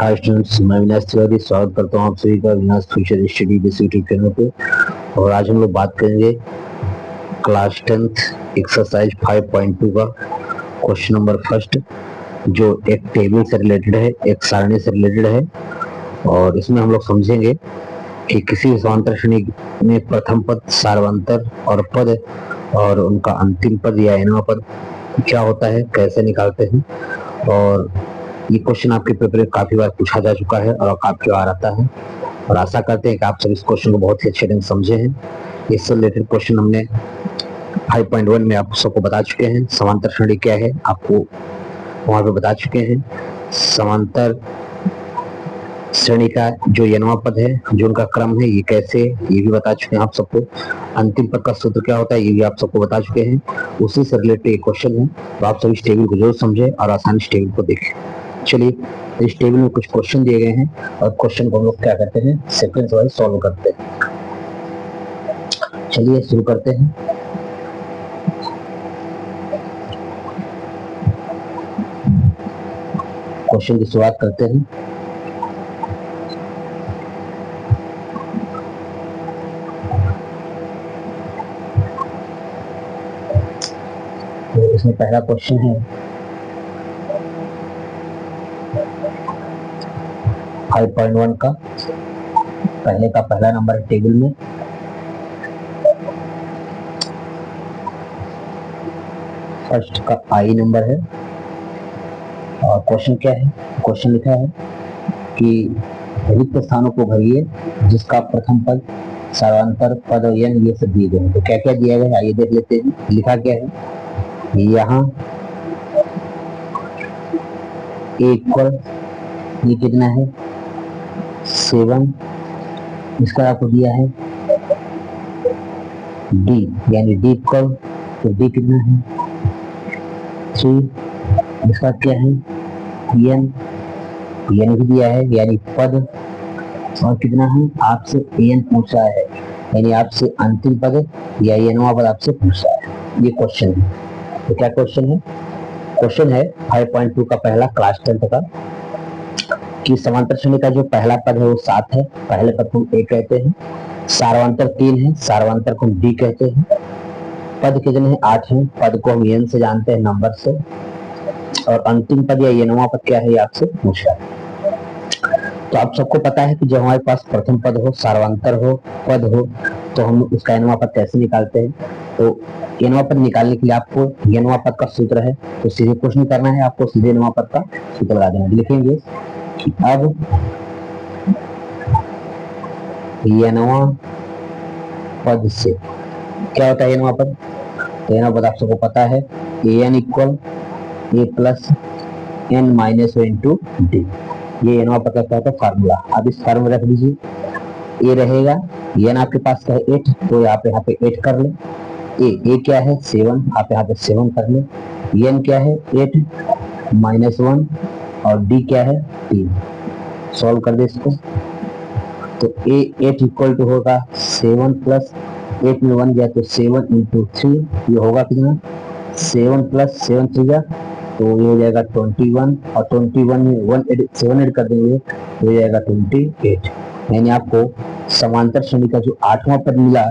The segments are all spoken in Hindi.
हाय स्टूडेंट्स, मैं विनाश तिवारी स्वागत करता हूँ आप सभी का विनाश future study base YouTube channel पे। और आज हम लोग बात करेंगे क्लास 10th एक्सरसाइज 5.2 का क्वेश्चन नंबर फर्स्ट, जो एक टेबल से रिलेटेड है, एक सारणी से रिलेटेड है। और इसमें हम लोग समझेंगे कि किसी समांतर श्रेणी में प्रथम पद, सार्वंतर और पद और उनका अंतिम पद या एनवा पद क्या होता है, कैसे निकालते हैं। और ये क्वेश्चन आपके पेपर में काफी बार पूछा जा चुका है और काफी बार आता है, और आशा करते हैं कि आप सब इस क्वेश्चन को बहुत ही अच्छे ढंग से समझे हैं। इससे रिलेटेड क्वेश्चन हमने 5.1 में आप सबको बता चुके हैं। समांतर श्रेणी क्या है आपको वहां पे बता चुके हैं। समांतर श्रेणी का जो एनवा पद है, जो उनका क्रम है, ये कैसे, ये भी बता चुके हैं आप सबको। अंतिम पद का सूत्र क्या होता है, ये भी आप सबको बता चुके हैं। उसी से रिलेटेड एक क्वेश्चन है, तो आप सभी इस टेबल को जरूर समझे और आसानी से टेबल को देखें। चलिए, इस टेबल में कुछ क्वेश्चन दिए गए हैं और क्वेश्चन को हम लोग क्या करते हैं, सीक्वेंस वाइज सॉल्व करते हैं। चलिए शुरू करते हैं। क्वेश्चन की शुरुआत करते हैं। तो इसमें पहला क्वेश्चन है 5.1 का, पहले का पहला नंबर है टेबल में। फर्स्ट का आई नंबर है और क्वेश्चन क्या है, क्वेश्चन लिखा है कि रिक्त स्थानों को भरिए जिसका प्रथम पद, सार्वंतर पद और एन ये सब दिए गए हैं। तो क्या क्या दिया गया है आइए देख लेते हैं। लिखा क्या है, यहाँ इक्वल, ये कितना है 7, इसका आपको दिया है डी, यानी डी इक्वल, तो डी कितना है 3, इसका क्या है एन, एन भी दिया है यानी पद, और कितना है आपसे एन पूछा है, यानी आपसे अंतिम पद या एनवा पद आपसे पूछा है। ये क्वेश्चन है। तो क्या क्वेश्चन है, क्वेश्चन है 5.2 का पहला क्लास 10th का, कि समांतर श्रेणी का जो पहला पद है वो 7 है, पहले पद को हम ए कहते हैं। सार्वंतर 3 है, सार्वंतर को हम डी कहते हैं। पद कितने हैं 8 हैं, पद को हम एन से जानते हैं, नंबर से। और अंतिम पद या एनवा पद क्या है ये आपसे पूछा है। तो आप सबको पता है कि जब हमारे पास प्रथम पद हो, सार्वंतर हो, पद हो, तो हम उसका एनवा पद कैसे निकालते हैं। तो एनवा पद निकालने के लिए आपको एनवा पद का सूत्र है, तो सीधे कुछ नहीं करना है, आपको सीधे एनवा पद का सूत्र लगा देना। लिखेंगे कि अब एनवा पद से क्या होता है एनवा पद, तो एनवा पद आप सबको पता है N equal A plus N minus O into D. ये एनवा पद का क्या होता है फार्मूला। अब इस फार्मूला रख दीजिए, ए रहेगा, एन आपके पास है 8, तो आप यहाँ पे 8 कर ले। ए क्या है 7, आप यहाँ पे 7 कर ले। एन क्या है 8 माइनस 1 और डी क्या है 3। सॉल्व कर दे इसको, तो ए 8 इक्वल टू होगा 7 प्लस 8 में 1 गया तो 7 इंटू 3, ये होगा कितना 7 प्लस 7 3 तो ये हो जाएगा 21, और 21 में 7 ऐड कर देंगे तो हो जाएगा 28। यानी आपको समांतर श्रेणी का जो 8वां पद मिला,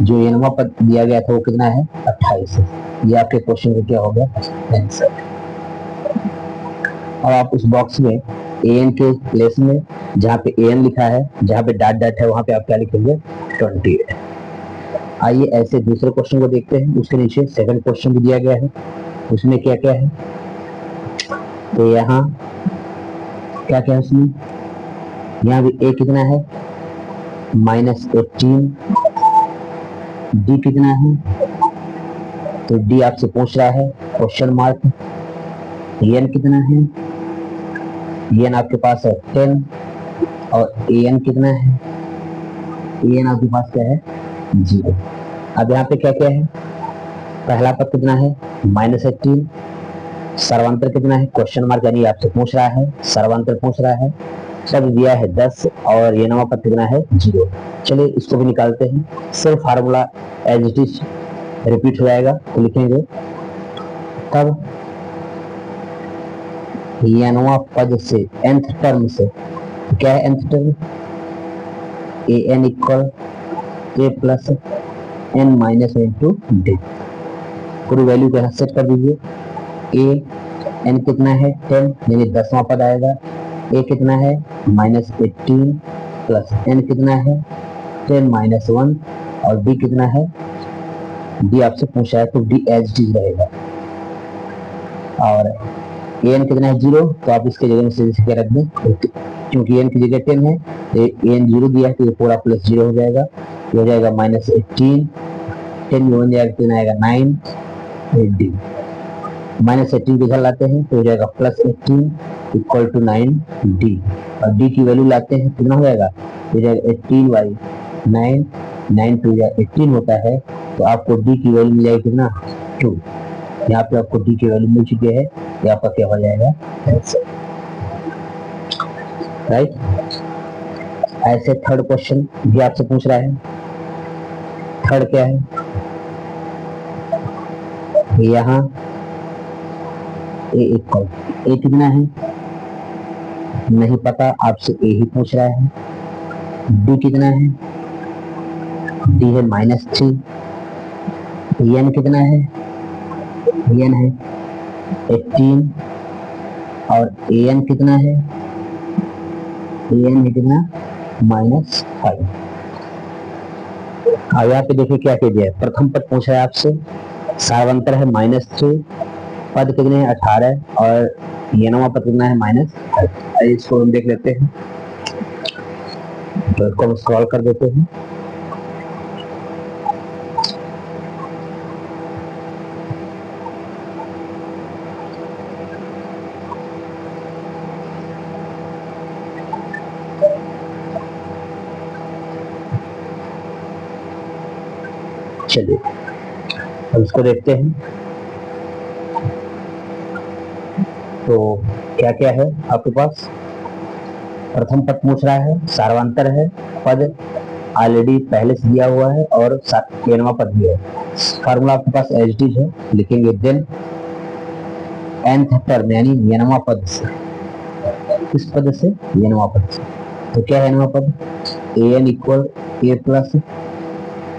जो एनवा पद दिया गया था वो कितना है 28 है। ये आपके क्वेश्चन का क्या हो गया आंसर। और आप उस बॉक्स में एन के प्लेस में जहाँ पे एन लिखा है, जहाँ पे डॉट डॉट है, वहां पे आप क्या लिखेंगे 28। आइए ऐसे दूसरे क्वेश्चन को देखते हैं। उसके नीचे सेकंड क्वेश्चन भी दिया गया है, उसमें क्या क्या है, तो यहाँ क्या क्या है उसमें, यहाँ भी ए कितना है -18, डी कितना है, तो डी आपसे पूछ रहा है क्वेश्चन मार्क। एन कितना है, एन आपके पास है 10, और एन कितना है, एन आपके पास क्या है 0। अब यहाँ पे क्या क्या है, पहला पद कितना है -18, सर्वांतर कितना है क्वेश्चन मार्क, यानी आपसे पूछ रहा है, सर्वांतर पूछ रहा है, सब दिया है 10, और ये नवा पद कितना है 0। चलिए इसको भी निकालते हैं। सिर्फ formula as it is repeat हो जाएगा, तो लिखेंगे तब nवां पद से nth टर्म से, क्या है nth term? an equal a plus n minus into D. पूरी वैल्यू को यहाँ सेट कर दीजिए। a n कितना है 10, यानी 10वां पद आएगा। a कितना है -18 प्लस n कितना है 10 माइनस 1, और d कितना है, d आपसे पूछा है तो d एज डी रहेगा। और an कितना है 0, तो आप इसके जगह में सीधे क्या रख दें, क्योंकि n की जगह 10 है तो an 0 दिया है तो ये पूरा प्लस 0 हो जाएगा। ये हो जाएगा -18, 10 में 1 जाएगा, 10 आएगा 9, डी -18 को इधर लाते हैं तो हो जाएगा +18 इक्वल टू 9 डी, और डी की वैल्यू लाते हैं कितना हो जाएगा, हो जाएगा 18/9, 9 टू 18 होता है, तो आपको डी की वैल्यू मिल जाएगी कितना 2। यहाँ पे आपको डी की वैल्यू मिल चुकी है, ये आपका क्या हो जाएगा आंसर, राइट। ऐसे थर्ड क्वेश्चन भी आपसे पूछ रहा है। थर्ड क्या है, यहाँ ए इक्वल, ए कितना है नहीं पता, आपसे ए ही पूछ रहा है। डी कितना है, डी है -3। एन कितना है, एन है 18, और एन कितना है, एन है कितना -5। अब यहाँ पे देखिए क्या कह दिया है, प्रथम पद पूछा है आपसे, सारवंतर है -3, पद कितने हैं 18, और nवां पद कितना है -5। इसको हम देख लेते हैं, तो इसको हम सॉल्व कर देते हैं। चलिए अब इसको देखते हैं। तो क्या क्या है आपके पास, प्रथम पद पूछ रहा है, सार्वंतर है, पद ऑलरेडी पहले से दिया हुआ है, और nवां पद भी है। फार्मूला आपके पास एच डी है, लिखेंगे देन nth टर्म यानी nवां पद से, किस पद से, nवां पद से। तो क्या है nवां पद, an equal a plus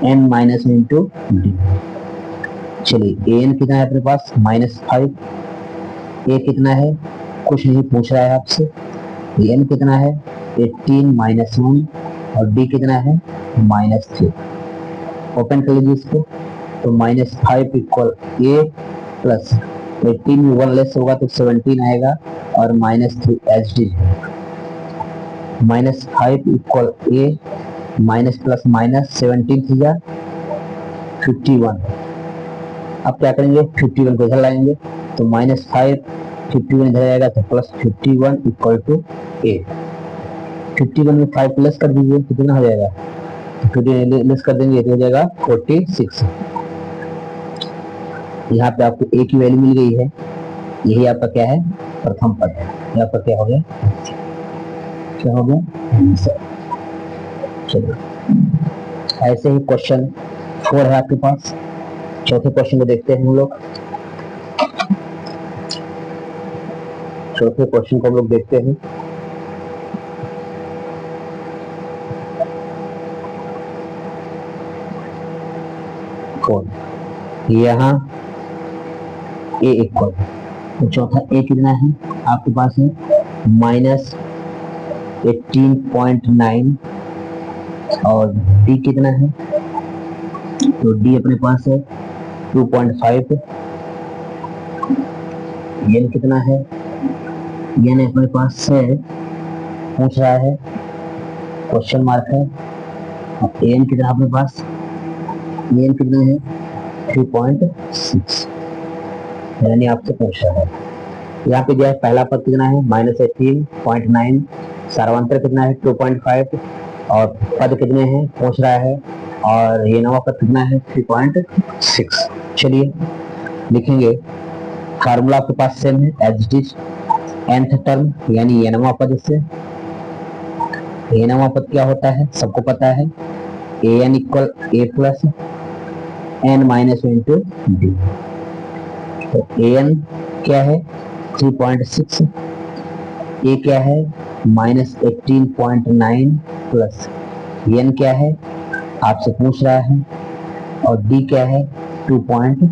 n minus into D. चलिए an कितना है अपने पास -5, a कितना है कुछ नहीं पूछ रहा है आपसे, n कितना है 18 माइनस 1, और d कितना है -3। ओपन कर लीजिए इसको, तो -5 इक्वल a प्लस 18 में 1 लेस होगा तो 17 आएगा, और -3 एच डी है। -5 equal a minus plus minus 17 की 51। अब क्या करेंगे, 51 को इधर लाएंगे, तो -5 51 इधर आएगा तो +51 इक्वल टू a। 51 में 5 प्लस कर दीजिए तो कितना हो जाएगा, तो 50 लेस कर देंगे तो हो जाएगा 46। यहाँ पे आपको a की वैल्यू मिल गई है, यही आपका क्या है प्रथम पद है। ये आपका क्या हो गया, क्या हो गया। चलिए ऐसे ही क्वेश्चन 4 है आपके पास। चौथे क्वेश्चन को देखते हैं हम लोग। चौथे क्वेश्चन को हम लोग देखते हैं। यहाँ a इक्वल, तो चौथा a कितना है आपके पास है -18.9, और d कितना है, तो d अपने पास है 2.5। n कितना है, n अपने पास से पूछ रहा है, क्वेश्चन मार्क है। an कितना अपने पास, n कितना है 3.6, यानी आपसे पूछ रहा है। यहाँ पे जो है पहला पद कितना है -18.9, सार्वंतर कितना है 2.5, और पद कितने हैं पूछ रहा है, और ये नवा पद कितना है 3.6। चलिए लिखेंगे, फार्मूला आपके पास सेम है as it is, nth term यानी ये नवा पद से। ये नवा पद क्या होता है सबको पता है, an equal a plus n minus into D. तो an क्या है 3.6, ए क्या है -18.9 प्लस एन क्या है आपसे पूछ रहा है, और डी क्या है 2.5।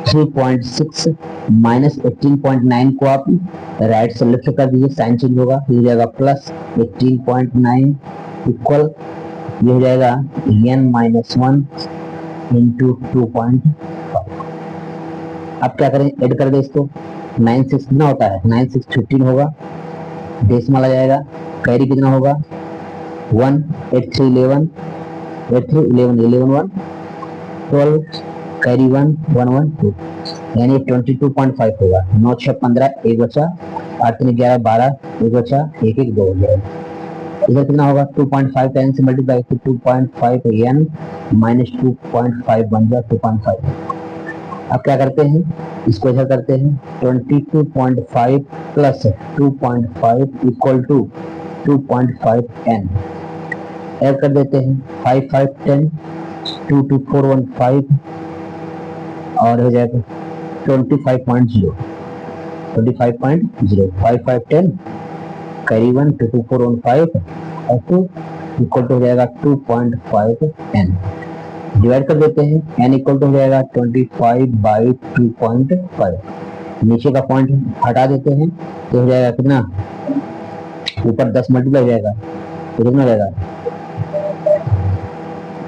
3.6 -18.9 को आप राइट से लेफ्ट कर दीजिए, साइन चेंज होगा, ये हो जाएगा प्लस 18.9 इक्वल, ये हो जाएगा n-1 इंटू 2.5। अब क्या करें, ऐड कर दे इसको, 9 6 कितना होता है, 9 6 15 होगा, डेसिमल आ जाएगा, कैरी कितना होगा 1, 8 3 11, 8 3 11 11 1 12, कैरी 1 1 1 2, यानी 22.5 होगा। 9 6 15, 1 बचा, 8 3 11 12, 1 बचा, 1 1 2 हो जाएगा। इधर कितना होगा 2.5 का n से मल्टीप्लाई, 2.5 n माइनस 2.5 बन जाए 2.5। अब क्या करते हैं, इसको इधर करते हैं, 22.5 plus 2.5 equal to 2.5 n, add कर देते हैं, 5 5 10, 2 2 4 1 5, और हो जाएगा 25.0, 5 5 10, कैरी 1 2 2 4 1 5 और 2 इक्वल टू हो जाएगा 2.5 n, डिवाइड कर देते हैं, n इक्वल टू हो जाएगा 25/2.5, नीचे का पॉइंट हटा देते हैं तो हो जाएगा कितना, ऊपर 10 मल्टीप्लाई हो जाएगा तो कितना हो जाएगा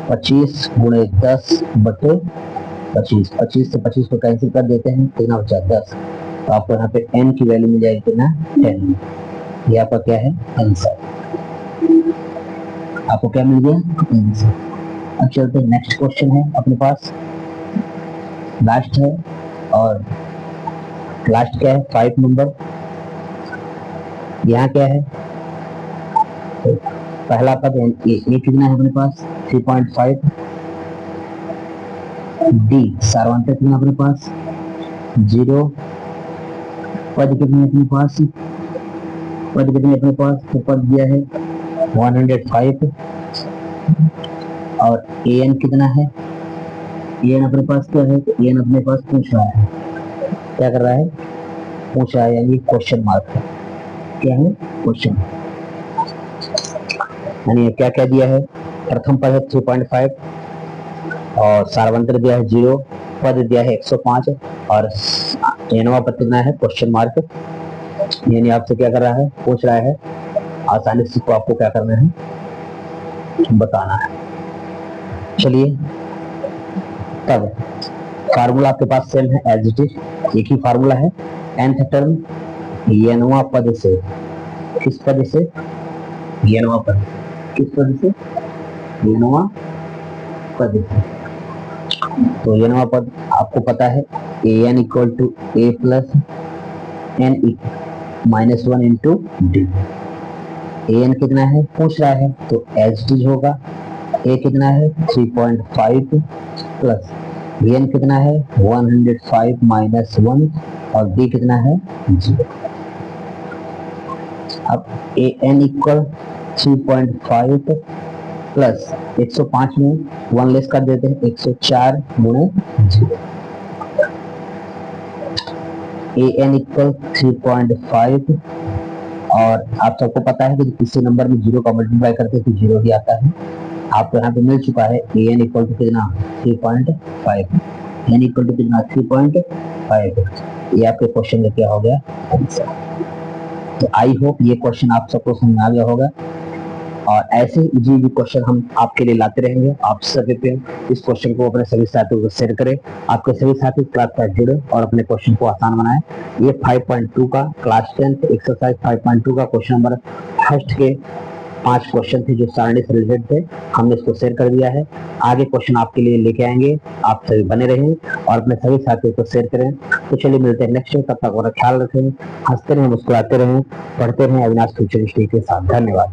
25 गुणे 10 बटे 25, 25 से 25 को कैंसिल कर देते हैं, कितना बचा 10, तो आपको यहाँ पे n की वैल्यू मिल जाएगी कितना 10। ये आपका क्या है आंसर, आपको क्या मिल गया आंसर। अब चलते हैं, नेक्स्ट क्वेश्चन है अपने पास, लास्ट है, और लास्ट क्या है 5 नंबर। यहाँ क्या है, पहला पद ए कितना है अपने पास 3.5, डी सार्वंतक कितना अपने पास 0, पद कितने अपने पास, पद कितने अपने पास, तो पद दिया है 105, और an कितना है, an अपने पास क्या है, तो an अपने पास पूछ रहा है, क्या कर रहा है पूछ रहा है, यानी क्वेश्चन मार्क है, क्या है क्वेश्चन, यानी क्या क्या दिया है, प्रथम पद है 3.5 और सार्वंत्र दिया है 0, पद दिया है 105 और nवां पद कितना है क्वेश्चन मार्क, यानी आपसे क्या कर रहा है पूछ रहा है, आसानी से को आपको क्या करना है बताना है। चलिए, तब फार्मूला आपके पास सेम है एज इट इज, एक ही फार्मूला है, nth टर्म nवां पद से, किस पद से, nवां पद, किस पद से, nवां पद से, तो nवां पद आपको पता है an equal to a plus n minus 1 into D, an कितना है पूछ रहा है तो एज इट इज होगा, a कितना है 3.5 प्लस n कितना है 105 माइनस 1 और d कितना है 0। अब an इक्वल 3.5 प्लस 105 में 1 लेस कर देते हैं, 104 गुणे 0, an इक्वल 3.5, और आप सबको पता है कि किसी नंबर में 0 का मल्टीप्लाई करते हैं तो 0 ही आता है, आपको यहाँ पे मिल चुका है an इक्वल टू कितना 3.5, n इक्वल टू कितना 3.5, ये आपके क्वेश्चन का क्या हो गया आंसर। तो आई होप ये क्वेश्चन आप सबको समझ आ गया होगा, और ऐसे ही इजी क्वेश्चन हम आपके लिए लाते रहेंगे। आप सभी पे इस क्वेश्चन को अपने सभी साथियों को शेयर करें, आपके सभी साथी क्लास का जुड़े और अपने क्वेश्चन को आसान बनाएं। ये 5.2 का क्लास 10 एक्सरसाइज 5.2 का क्वेश्चन नंबर फर्स्ट के 5 क्वेश्चन थे जो सारणी से रिलेटेड थे, हमने इसको शेयर कर दिया है। आगे क्वेश्चन आपके लिए लेके आएंगे, आप सभी बने रहें और अपने सभी साथियों को शेयर करें। तो चलिए मिलते हैं नेक्स्ट, तब तक अपना ख्याल रखें, हंसते रहें, मुस्कुराते रहें, पढ़ते रहें अविनाश फ्यूचर स्टडी के साथ। धन्यवाद।